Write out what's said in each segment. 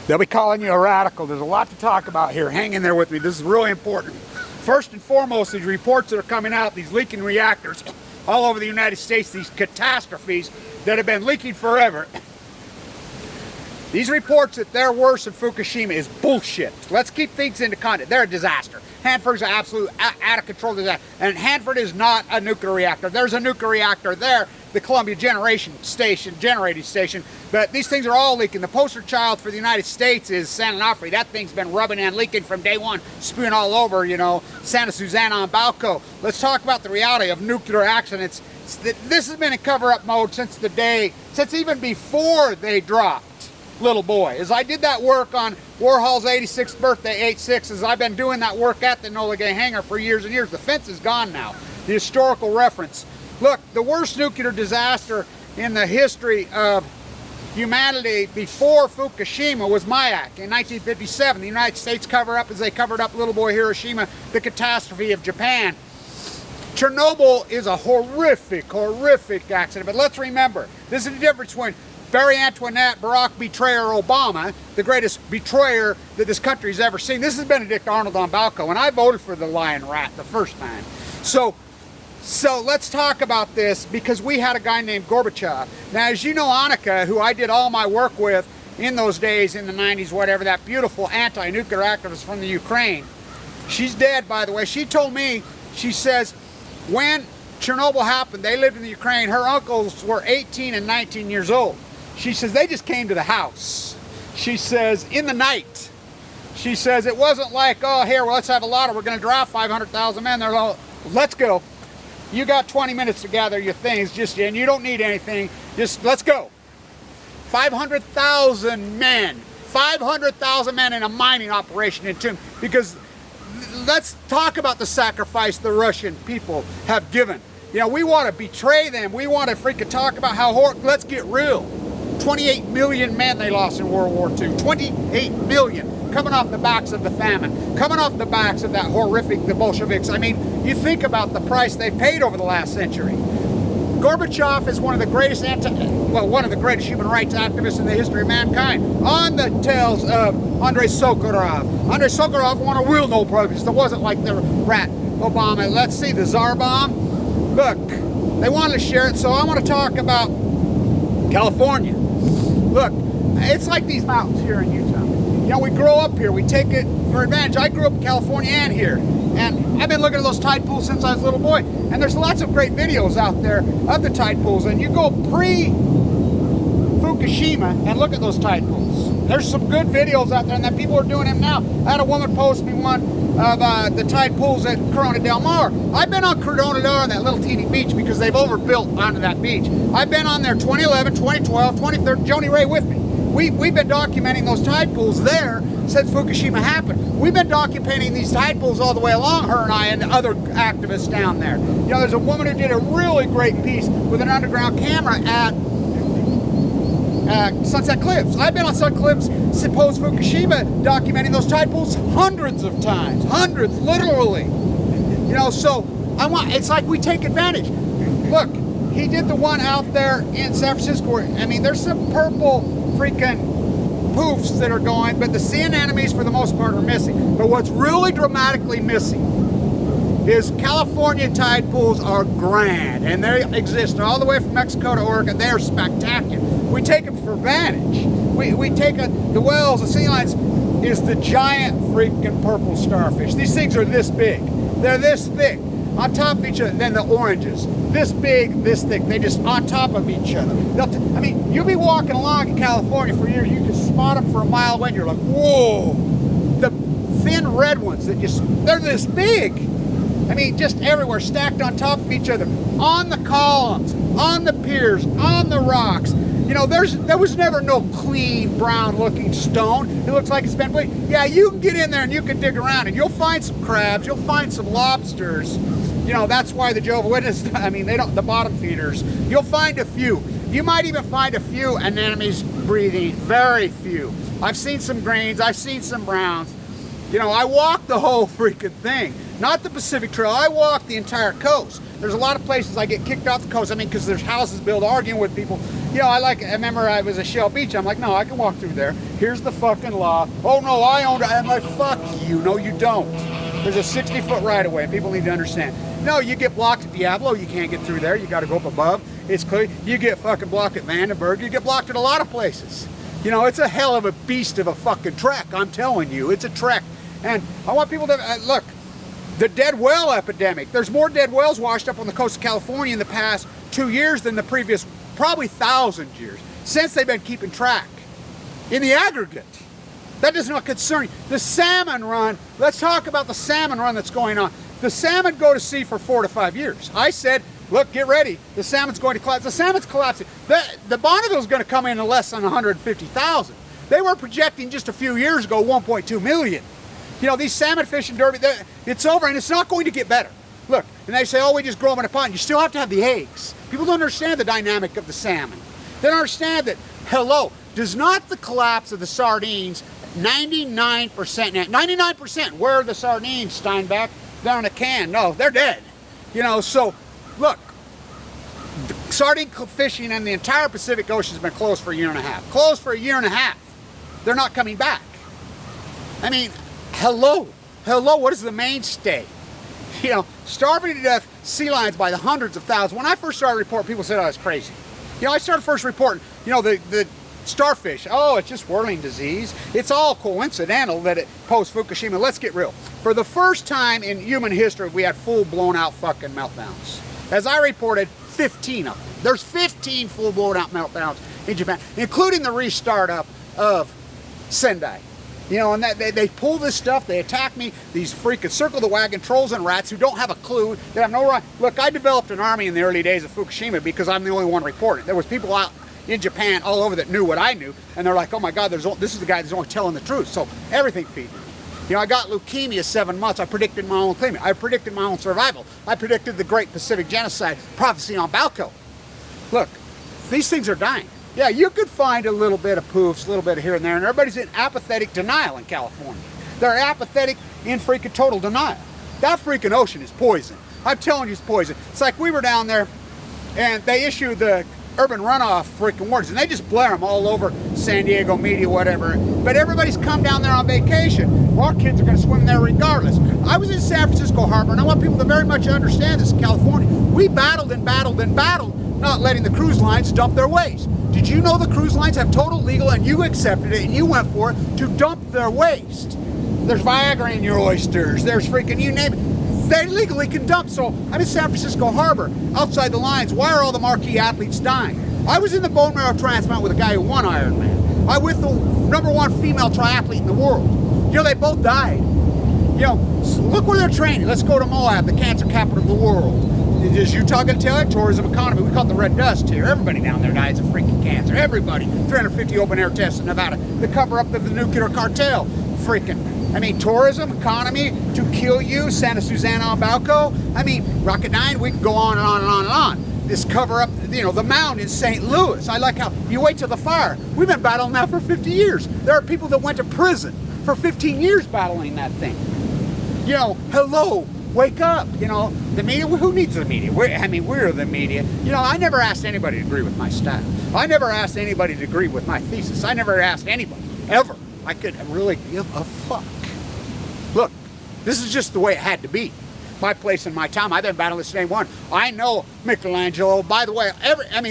They'll be calling you a radical. There's a lot to talk about here. Hang in there with me. This is really important. First and foremost, these reports that are coming out, these leaking reactors all over the United States, these catastrophes that have been leaking forever. These reports that they're worse than Fukushima is bullshit. Let's keep things into context. They're a disaster. Hanford's an absolute out of control disaster. And Hanford is not a nuclear reactor. There's a nuclear reactor there, the Columbia generating station. But these things are all leaking. The poster child for the United States is San Onofre. That thing's been rubbing and leaking from day one, spewing all over, you know, Santa Susana on BALCO. Let's talk about the reality of nuclear accidents. This has been in cover-up mode since even before they dropped Little Boy. As I did that work on Warhol's 86th birthday, 8/6, as I've been doing that work at the Enola Gay hangar for years and years. The fence is gone now. The historical reference. Look, the worst nuclear disaster in the history of humanity before Fukushima was Mayak in 1957. The United States covered up as they covered up Little Boy Hiroshima, the catastrophe of Japan. Chernobyl is a horrific, horrific accident. But let's remember, this is the difference between Marie Antoinette, Barack betrayer Obama, the greatest betrayer that this country's ever seen. This is Benedict Arnold on BALCO, and I voted for the Lion Rat the first time. So let's talk about this, because we had a guy named Gorbachev. Now, as you know, Annika, who I did all my work with in those days, in the 90s, whatever, that beautiful anti-nuclear activist from the Ukraine, she's dead, by the way. She told me, she says, when Chernobyl happened, they lived in the Ukraine. Her uncles were 18 and 19 years old. She says, they just came to the house. She says, in the night. She says, it wasn't like, oh, here, well, let's have a lottery. We're going to draft 500,000 men. They're like, let's go. You got 20 minutes to gather your things, and you don't need anything. Just, let's go. 500,000 men. 500,000 men in a mining operation in Kyshtym. Because let's talk about the sacrifice the Russian people have given. You know, we want to betray them. We want to freaking talk about how horrible. Let's get real. 28 million men they lost in World War II. 28 million, coming off the backs of the famine, coming off the backs of that horrific, the Bolsheviks. I mean, you think about the price they've paid over the last century. Gorbachev is one of the greatest human rights activists in the history of mankind. On the tales of Andrei Sakharov. Andrei Sakharov won a real Nobel Prize. It wasn't like the rat Obama. Let's see, the Tsar Bomba. Look, they wanted to share it, so I want to talk about California. Look, it's like these mountains here in Utah. You know, we grow up here, we take it for advantage. I grew up in California and here, and I've been looking at those tide pools since I was a little boy. And there's lots of great videos out there of the tide pools, and you go pre-Fukushima and look at those tide pools. There's some good videos out there, and then people are doing them now. I had a woman post me one of the tide pools at Corona Del Mar. I've been on Corona Del Mar, that little teeny beach, because they've overbuilt onto that beach. I've been on there 2011, 2012, 2013, Joni Ray with me. We've been documenting those tide pools there since Fukushima happened. We've been documenting these tide pools all the way along, her and I and the other activists down there. You know, there's a woman who did a really great piece with an underground camera at Sunset Cliffs. I've been on Sunset Cliffs post Fukushima documenting those tide pools hundreds of times. Hundreds, literally. You know, so it's like we take advantage. Look, he did the one out there in San Francisco. I mean, there's some purple freaking poofs that are going, but the sea anemones for the most part are missing. But what's really dramatically missing is California tide pools are grand, and they exist all the way from Mexico to Oregon. They are spectacular. We take them for advantage. We take the whales, the sea lions, is the giant freaking purple starfish. These things are this big. They're this thick. On top of each other, then the oranges. This big, this thick. They just on top of each other. I mean, you'll be walking along in California for years, you can spot them for a mile away, and you're like, whoa. The thin red ones they're this big. I mean, just everywhere, stacked on top of each other. On the columns, on the piers, on the rocks. You know, there was never no clean, brown-looking stone. It looks like it's been bleached. Yeah, you can get in there and you can dig around, and you'll find some crabs, you'll find some lobsters. You know, that's why the Jehovah's Witnesses, I mean, the bottom feeders. You'll find a few. You might even find a few anemones breathing, very few. I've seen some greens, I've seen some browns. You know, I walked the whole freaking thing. Not the Pacific Trail, I walked the entire coast. There's a lot of places I get kicked off the coast. I mean, because there's houses built, arguing with people. You know, I remember I was at Shell Beach. I'm like, no, I can walk through there. Here's the fucking law. Oh no, I own it. I'm like, fuck you. No, you don't. There's a 60-foot right of way, and people need to understand. No, you get blocked at Diablo, you can't get through there. You got to go up above. It's clear. You get fucking blocked at Vandenberg. You get blocked at a lot of places. You know, it's a hell of a beast of a fucking trek. I'm telling you, it's a trek. And I want people to look. The dead whale epidemic. There's more dead whales washed up on the coast of California in the past 2 years than the previous, probably 1,000 years, since they've been keeping track. In the aggregate. That does not concern you. The salmon run, let's talk about the salmon run that's going on. The salmon go to sea for 4 to 5 years. I said, look, get ready. The salmon's going to collapse. The salmon's collapsing. The Bonneville's going to come in less than 150,000. They were projecting just a few years ago 1.2 million. You know, these salmon fishing derby, it's over and it's not going to get better. Look, and they say, oh, we just grow them in a pond. You still have to have the eggs. People don't understand the dynamic of the salmon. They don't understand that, hello, does not the collapse of the sardines 99%, 99%, where are the sardines, Steinbeck? They're in a can. No, they're dead. You know, so, look, sardine fishing in the entire Pacific Ocean has been closed for a year and a half. Closed for a year and a half. They're not coming back. I mean, hello, what is the mainstay? You know, starving to death sea lions by the hundreds of thousands. When I first started reporting, people said I was crazy. You know, I started first reporting, you know, the starfish, oh, it's just whirling disease. It's all coincidental that it post-Fukushima. Let's get real. For the first time in human history, we had full blown out fucking meltdowns. As I reported, 15 of them. There's 15 full blown out meltdowns in Japan, including the restart up of Sendai. You know, and they pull this stuff, they attack me, these freaking circle the wagon trolls and rats who don't have a clue, they have no right. Look, I developed an army in the early days of Fukushima because I'm the only one reporting. There was people out in Japan all over that knew what I knew, and they're like, oh my God, this is the guy that's only telling the truth. So everything feeds me. You know, I got leukemia 7 months. I predicted my own claiming. I predicted my own survival. I predicted the Great Pacific Genocide, prophecy on BALCO. Look, these things are dying. Yeah, you could find a little bit of poofs, a little bit of here and there, and everybody's in apathetic denial in California. They're apathetic in freaking total denial. That freaking ocean is poison. I'm telling you it's poison. It's like we were down there, and they issued the urban runoff freaking warnings, and they just blare them all over San Diego media, whatever. But everybody's come down there on vacation. Our kids are going to swim there regardless. I was in San Francisco Harbor, and I want people to very much understand this in California. We battled and battled and battled, not letting the cruise lines dump their waste. Did you know the cruise lines have total legal, and you accepted it, and you went for it, to dump their waste? There's Viagra in your oysters. There's freaking, you name it. They legally can dump. So I'm in San Francisco Harbor, outside the lines. Why are all the marquee athletes dying? I was in the bone marrow transplant with a guy who won Ironman. I with the #1 female triathlete in the world. You know, they both died. You know, so look where they're training. Let's go to Moab, the cancer capital of the world. Is Utah going to tell it? Tourism economy. We call it the red dust here. Everybody down there dies of freaking cancer. Everybody. 350 open air tests in Nevada. The cover up of the nuclear cartel. Freaking. I mean, tourism economy to kill you. Santa Susana on BALCO. I mean, Rocketdyne. We can go on and on and on and on. This cover up, you know, the mound in St. Louis. I like how you wait till the fire. We've been battling that for 50 years. There are people that went to prison for 15 years battling that thing. You know, hello. Wake up, you know, the media, who needs the media? We're the media. You know, I never asked anybody to agree with my style. I never asked anybody to agree with my thesis. I never asked anybody, ever. I could really give a fuck. Look, this is just the way it had to be. My place and my time. I've been battling the same one. I know Michelangelo, by the way,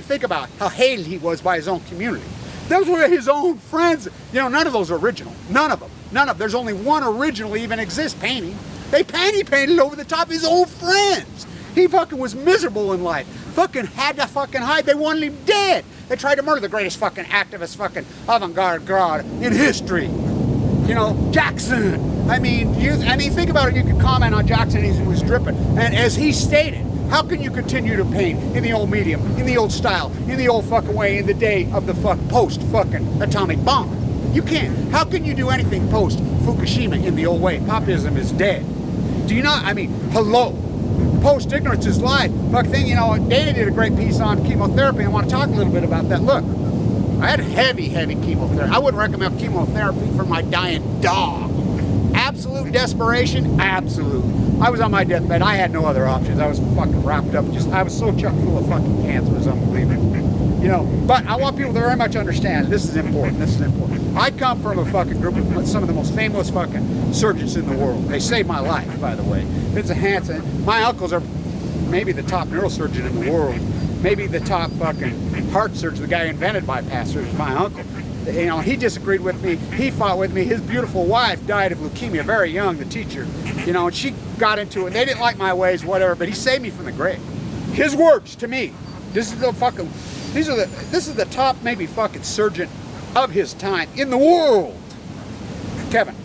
think about how hated he was by his own community. Those were his own friends. You know, none of those are original. None of them. There's only one original even exists painting. They panty painted over the top of his old friends. He fucking was miserable in life. Fucking had to fucking hide. They wanted him dead. They tried to murder the greatest fucking activist fucking avant-garde god in history. You know, Jackson. I mean, think about it. You could comment on Jackson as he was dripping. And as he stated, how can you continue to paint in the old medium, in the old style, in the old fucking way, in the day of the post-fucking atomic bomb? You can't. How can you do anything post-Fukushima in the old way? Populism is dead. Do you not? I mean, hello. Post-ignorance is life. Fuck thing, you know, Dana did a great piece on chemotherapy. I want to talk a little bit about that. Look, I had heavy chemotherapy. I wouldn't recommend chemotherapy for my dying dog. Absolute desperation? Absolutely. I was on my deathbed. I had no other options. I was fucking wrapped up. I was so chock full of fucking cancer. It was unbelievable. You know, but I want people to very much understand, this is important, this is important. I come from a fucking group of some of the most famous fucking surgeons in the world. They saved my life, by the way. Vincent Hansen, my uncles are maybe the top neurosurgeon in the world. Maybe the top fucking heart surgeon, the guy who invented bypass surgery is my uncle. You know, he disagreed with me, he fought with me. His beautiful wife died of leukemia very young, the teacher. You know, and she got into it. They didn't like my ways, whatever, but he saved me from the grave. His words to me, this is the top maybe fucking surgeon of his time in the world. Kevin,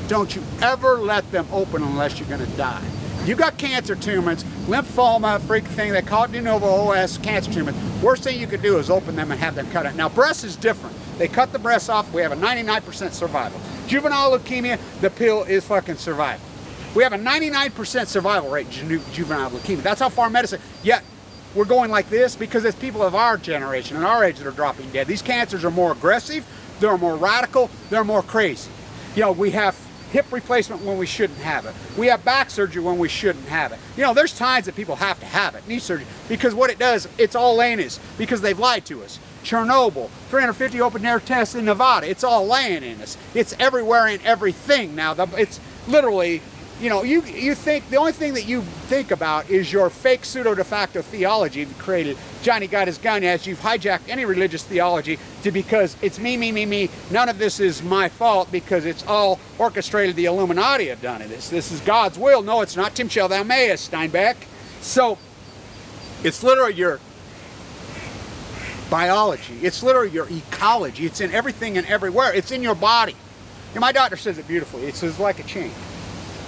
don't you ever let them open unless you're gonna die. You got cancer tumors, lymphoma, freak thing, they call it de novo OS, cancer tumors. Worst thing you could do is open them and have them cut out. Now breast is different. They cut the breasts off, we have a 99% survival. Juvenile leukemia, the pill is fucking survival. We have a 99% survival rate in juvenile leukemia. That's how far medicine, yet we're going like this because it's people of our generation and our age that are dropping dead. These cancers are more aggressive, they're more radical, they're more crazy. You know, we have hip replacement when we shouldn't have it. We have back surgery when we shouldn't have it. You know, there's times that people have to have it, knee surgery, because what it does, it's all laying in us, because they've lied to us. Chernobyl, 350 open air tests in Nevada, it's all laying in us. It's everywhere and everything now. It's literally, you know, you think, the only thing that you think about is your fake pseudo de facto theology you've created. Johnny got his gun as you've hijacked any religious theology to because it's me, me, me, me. None of this is my fault because it's all orchestrated. The Illuminati have done it. This is God's will. No, it's not. Tim shall thou mayest, Steinbeck. So it's literally your biology. It's literally your ecology. It's in everything and everywhere. It's in your body. And my doctor says it beautifully. It says like a chain.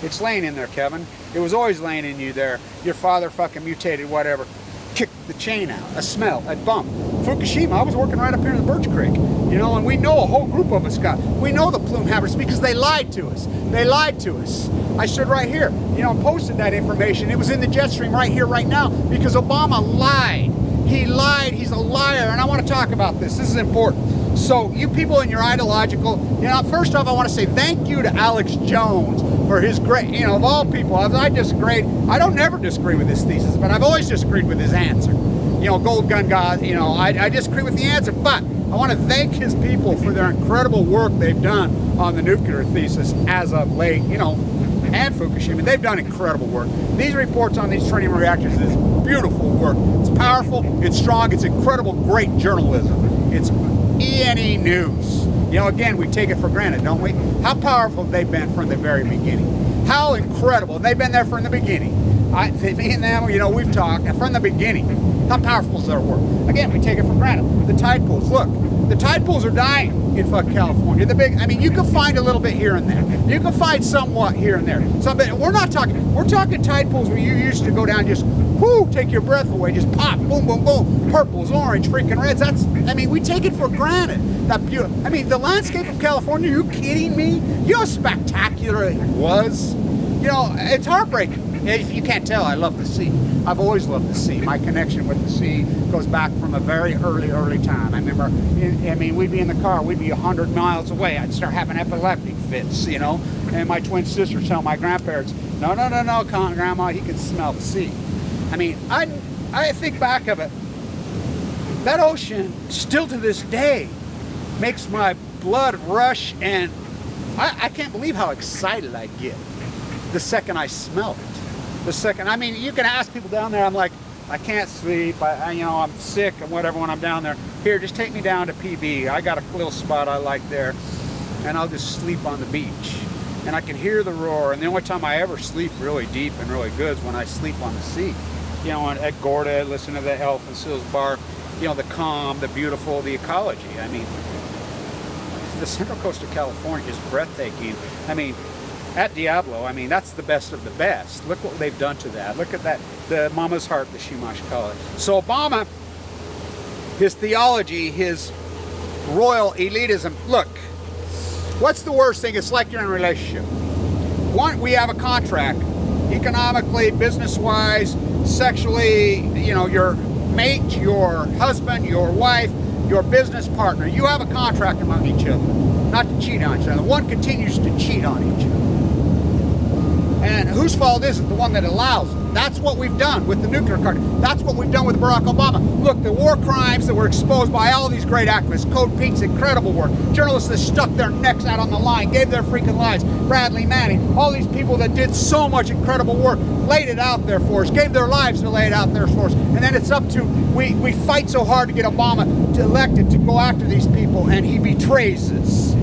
It's laying in there, Kevin. It was always laying in you there. Your father fucking mutated, whatever. Kicked the chain out. A smell, a bump. Fukushima, I was working right up here in the Birch Creek. You know, and we know a whole group of us got. We know the plume havers because they lied to us. They lied to us. I stood right here, you know, and posted that information. It was in the jet stream right here, right now, because Obama lied. He lied. He's a liar. And I want to talk about this. This is important. So you people in your ideological, you know, first off, I want to say thank you to Alex Jones for his great, you know, of all people. I disagreed. I don't never disagree with his thesis, but I've always disagreed with his answer. You know, Gold Gun God, you know, I disagree with the answer, but I want to thank his people for their incredible work they've done on the nuclear thesis as of late, you know, and Fukushima. They've done incredible work. These reports on these tritium reactors is beautiful work. It's powerful, it's strong, it's incredible, great journalism. It's E&E News. You know, again, we take it for granted, don't we? How powerful they've been from the very beginning. How incredible. They've been there from the beginning. Me and them, you know, we've talked from the beginning. How powerful is their work? Again, we take it for granted. The tide pools, look, the tide pools are dying in fucking California. I mean, you can find a little bit here and there. You can find somewhat here and there. We're talking tide pools where you used to go down just, whoo, take your breath away, just pop, boom, boom, boom, purples, orange, freaking reds. I mean, we take it for granted. I mean, the landscape of California, are you kidding me? You know how spectacular it was? You know, it's heartbreaking. If you can't tell, I love the sea. I've always loved the sea. My connection with the sea goes back from a very early time. I remember, I mean, we'd be in the car, we'd be 100 miles away. I'd start having epileptic fits, you know, and my twin sisters tell my grandparents, no, Grandma, he can smell the sea. I mean, I think back of it, that ocean, still to this day, makes my blood rush, and I can't believe how excited I get the second I smell it. I mean, you can ask people down there, I'm like, I can't sleep, you know, I'm sick and whatever when I'm down there. Here, just take me down to PB. I got a little spot I like there, and I'll just sleep on the beach. And I can hear the roar, and the only time I ever sleep really deep and really good is when I sleep on the sea. You know, at Gorda, listen to the Elf and Seals Bar, you know, the calm, the beautiful, the ecology. I mean, the central coast of California is breathtaking. I mean, at Diablo, I mean, that's the best of the best. Look what they've done to that. Look at that, the mama's heart, the Shimash call it. So Obama, his theology, his royal elitism, look, what's the worst thing? It's like you're in a relationship. One, we have a contract, economically, business-wise, sexually, you know, your mate, your husband, your wife, your business partner. You have a contract among each other, not to cheat on each other. One continues to cheat on each other. And whose fault is it? The one that allows it. That's what we've done with the nuclear card. That's what we've done with Barack Obama. Look, the war crimes that were exposed by all these great activists. Code Pete's incredible work. Journalists that stuck their necks out on the line, gave their freaking lives. Bradley Manning, all these people that did so much incredible work, laid it out there for us, gave their lives to lay it out there for us. And then it's up to, we fight so hard to get Obama elected to go after these people, and he betrays us.